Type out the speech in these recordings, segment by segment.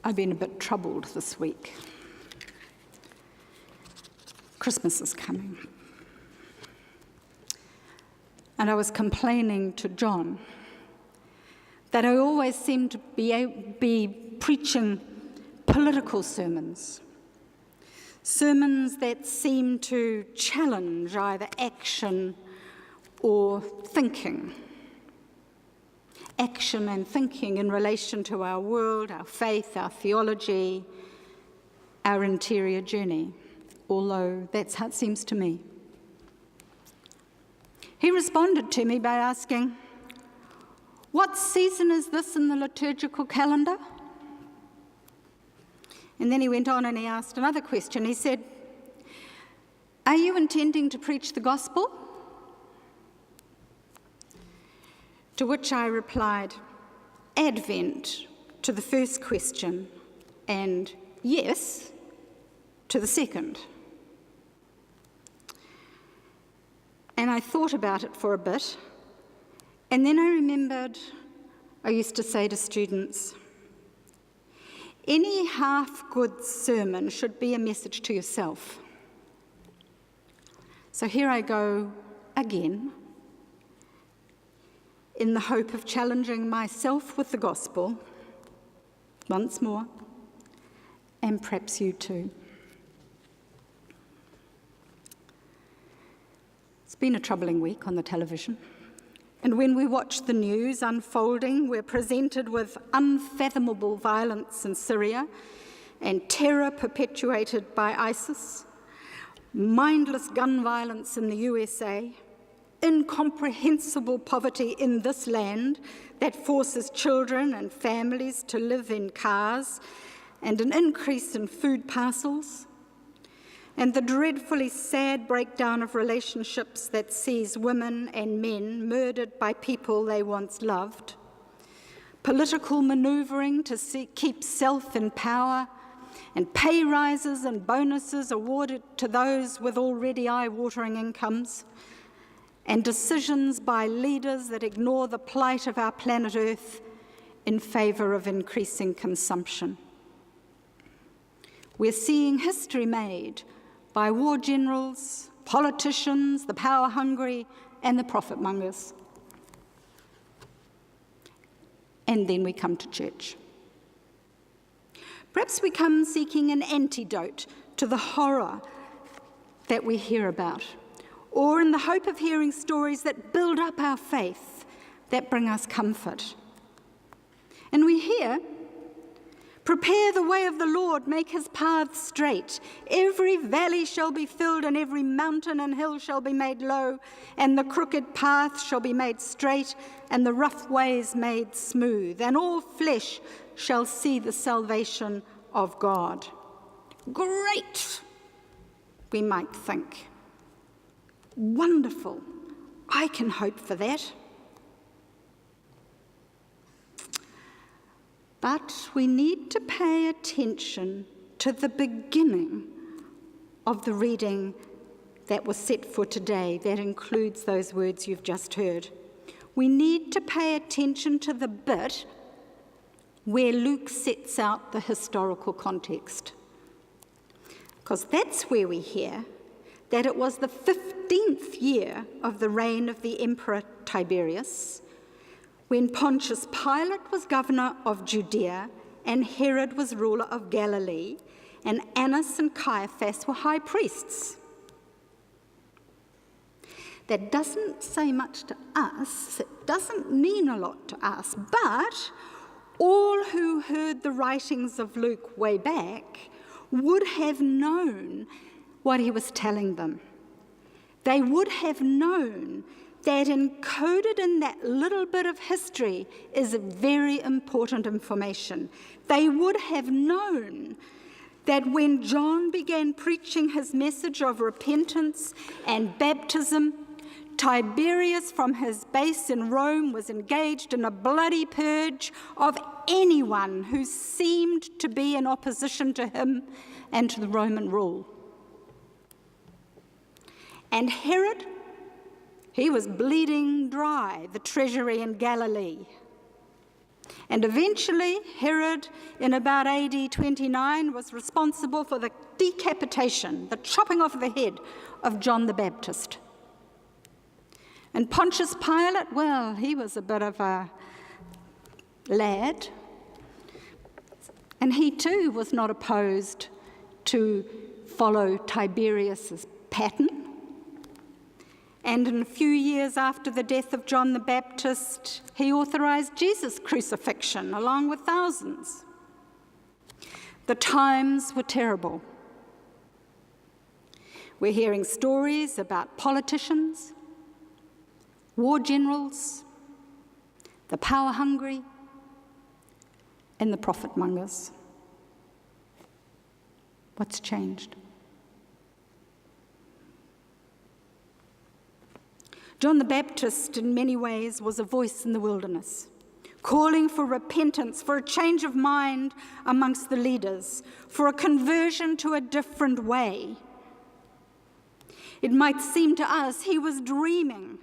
I've been a bit troubled this week. Christmas is coming. And I was complaining to John that I always seem to be preaching political sermons that seem to challenge either action or thinking. Action and thinking in relation to our world, our faith, our theology, our interior journey, although that's how it seems to me. He responded to me by asking, "What season is this in the liturgical calendar?" And then he went on and he asked another question. He said, "Are you intending to preach the gospel?" To which I replied, "Advent" to the first question, and "yes" to the second. And I thought about it for a bit, and then I remembered I used to say to students, any half-good sermon should be a message to yourself. So here I go again, in the hope of challenging myself with the gospel once more, and perhaps you too. It's been a troubling week on the television, and when we watch the news unfolding, we're presented with unfathomable violence in Syria and terror perpetuated by ISIS, mindless gun violence in the USA, incomprehensible poverty in this land that forces children and families to live in cars, and an increase in food parcels, and the dreadfully sad breakdown of relationships that sees women and men murdered by people they once loved, political manoeuvring to keep self in power, and pay rises and bonuses awarded to those with already eye-watering incomes, and decisions by leaders that ignore the plight of our planet Earth in favour of increasing consumption. We're seeing history made by war generals, politicians, the power-hungry, and the profit-mongers. And then we come to church. Perhaps we come seeking an antidote to the horror that we hear about, or in the hope of hearing stories that build up our faith, that bring us comfort. And we hear, "Prepare the way of the Lord, make his paths straight. Every valley shall be filled, and every mountain and hill shall be made low, and the crooked path shall be made straight, and the rough ways made smooth, and all flesh shall see the salvation of God." Great, we might think. Wonderful, I can hope for that. But we need to pay attention to the beginning of the reading that was set for today, that includes those words you've just heard. We need to pay attention to the bit where Luke sets out the historical context, because that's where we hear that it was the 15th year of the reign of the Emperor Tiberius, when Pontius Pilate was governor of Judea and Herod was ruler of Galilee, and Annas and Caiaphas were high priests. That doesn't say much to us, it doesn't mean a lot to us, but all who heard the writings of Luke way back would have known what he was telling them. They would have known that encoded in that little bit of history is very important information. They would have known that when John began preaching his message of repentance and baptism, Tiberius from his base in Rome was engaged in a bloody purge of anyone who seemed to be in opposition to him and to the Roman rule. And Herod, he was bleeding dry the treasury in Galilee. And eventually, Herod, in about AD 29, was responsible for the decapitation, the chopping off the head of John the Baptist. And Pontius Pilate, well, he was a bit of a lad, and he too was not opposed to follow Tiberius's pattern. And in a few years after the death of John the Baptist, he authorized Jesus' crucifixion along with thousands. The times were terrible. We're hearing stories about politicians, war generals, the power-hungry, and the profit-mongers. What's changed? John the Baptist, in many ways, was a voice in the wilderness, calling for repentance, for a change of mind amongst the leaders, for a conversion to a different way. It might seem to us he was dreaming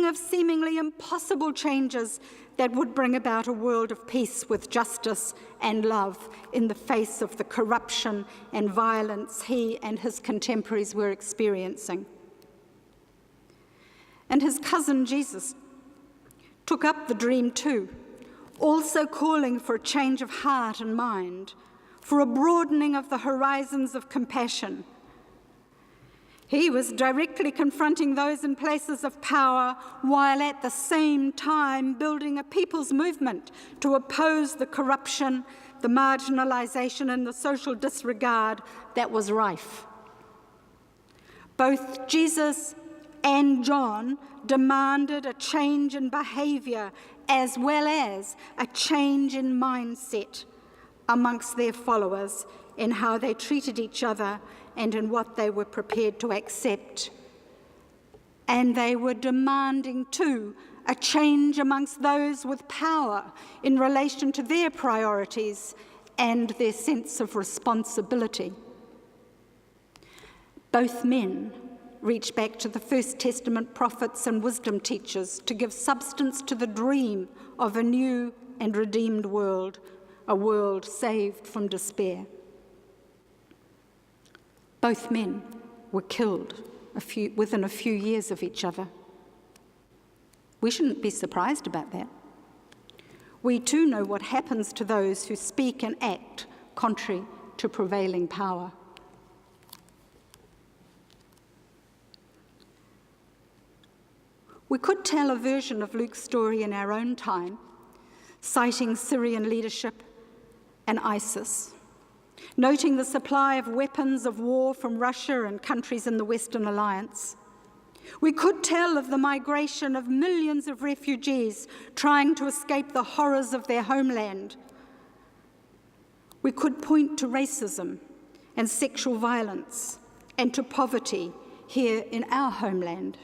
of seemingly impossible changes that would bring about a world of peace with justice and love in the face of the corruption and violence he and his contemporaries were experiencing. And his cousin Jesus took up the dream too, also calling for a change of heart and mind, for a broadening of the horizons of compassion. He was directly confronting those in places of power while at the same time building a people's movement to oppose the corruption, the marginalization, and the social disregard that was rife. Both Jesus and John demanded a change in behavior as well as a change in mindset amongst their followers in how they treated each other and in what they were prepared to accept. And they were demanding, too, a change amongst those with power in relation to their priorities and their sense of responsibility. Both men reach back to the First Testament prophets and wisdom teachers to give substance to the dream of a new and redeemed world, a world saved from despair. Both men were killed within a few years of each other. We shouldn't be surprised about that. We too know what happens to those who speak and act contrary to prevailing power. We could tell a version of Luke's story in our own time, citing Syrian leadership and ISIS, noting the supply of weapons of war from Russia and countries in the Western Alliance. We could tell of the migration of millions of refugees trying to escape the horrors of their homeland. We could point to racism and sexual violence and to poverty here in our homeland.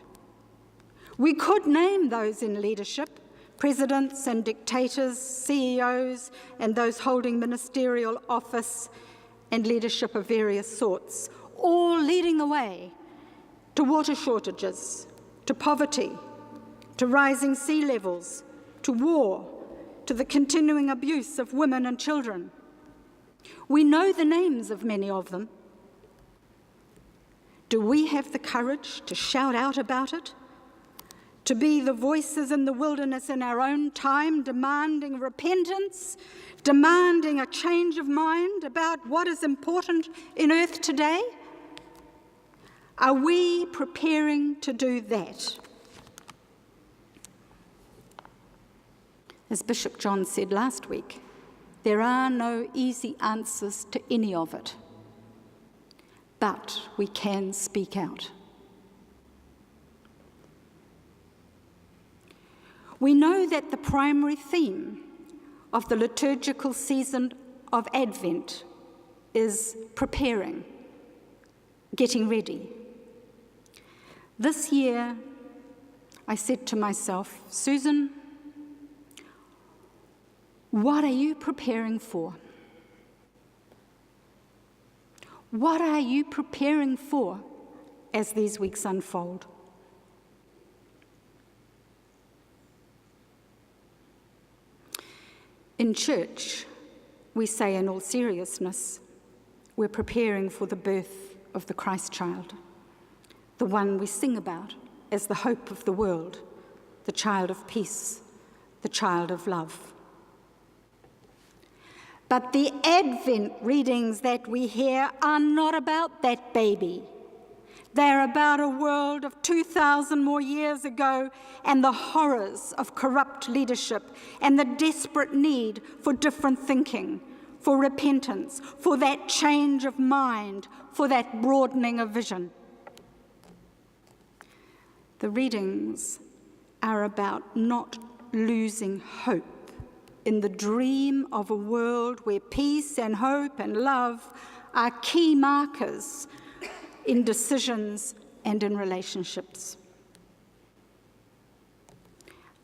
We could name those in leadership, presidents and dictators, CEOs, and those holding ministerial office and leadership of various sorts, all leading the way to water shortages, to poverty, to rising sea levels, to war, to the continuing abuse of women and children. We know the names of many of them. Do we have the courage to shout out about it? To be the voices in the wilderness in our own time, demanding repentance, demanding a change of mind about what is important in earth today? Are we preparing to do that? As Bishop John said last week, there are no easy answers to any of it, but we can speak out. We know that the primary theme of the liturgical season of Advent is preparing, getting ready. This year, I said to myself, Susan, what are you preparing for? What are you preparing for as these weeks unfold? In church, we say in all seriousness, we're preparing for the birth of the Christ child, the one we sing about as the hope of the world, the child of peace, the child of love. But the Advent readings that we hear are not about that baby. They're about a world of 2,000 more years ago and the horrors of corrupt leadership and the desperate need for different thinking, for repentance, for that change of mind, for that broadening of vision. The readings are about not losing hope in the dream of a world where peace and hope and love are key markers in decisions and in relationships.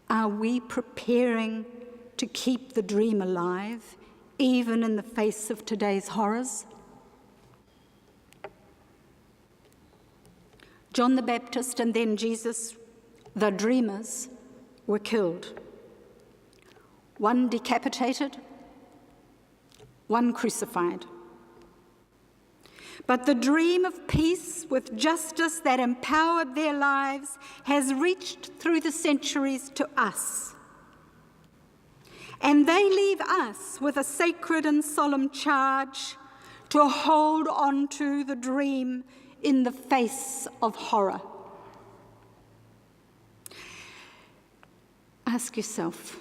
Are we preparing to keep the dream alive, even in the face of today's horrors? John the Baptist and then Jesus, the dreamers, were killed. One decapitated, one crucified. But the dream of peace with justice that empowered their lives has reached through the centuries to us. And they leave us with a sacred and solemn charge to hold on to the dream in the face of horror. Ask yourself,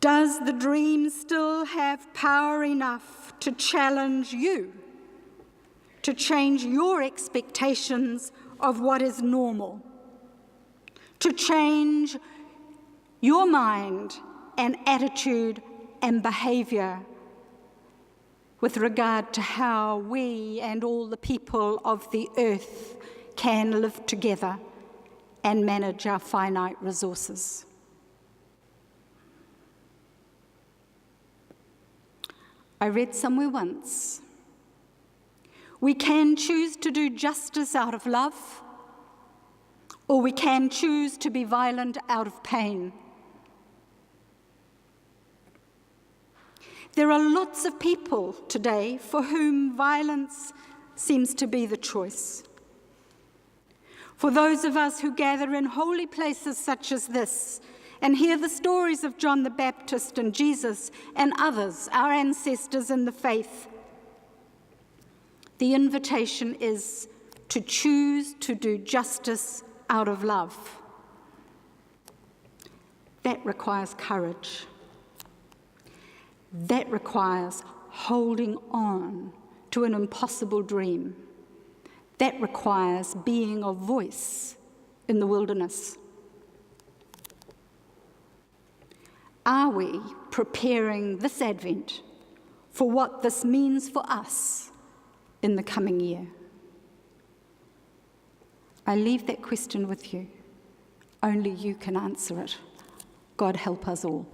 does the dream still have power enough to challenge you, to change your expectations of what is normal, to change your mind and attitude and behaviour with regard to how we and all the people of the earth can live together and manage our finite resources? I read somewhere once, we can choose to do justice out of love, or we can choose to be violent out of pain. There are lots of people today for whom violence seems to be the choice. For those of us who gather in holy places such as this and hear the stories of John the Baptist and Jesus and others, our ancestors in the faith, the invitation is to choose to do justice out of love. That requires courage. That requires holding on to an impossible dream. That requires being a voice in the wilderness. Are we preparing this Advent for what this means for us in the coming year? I leave that question with you. Only you can answer it. God help us all.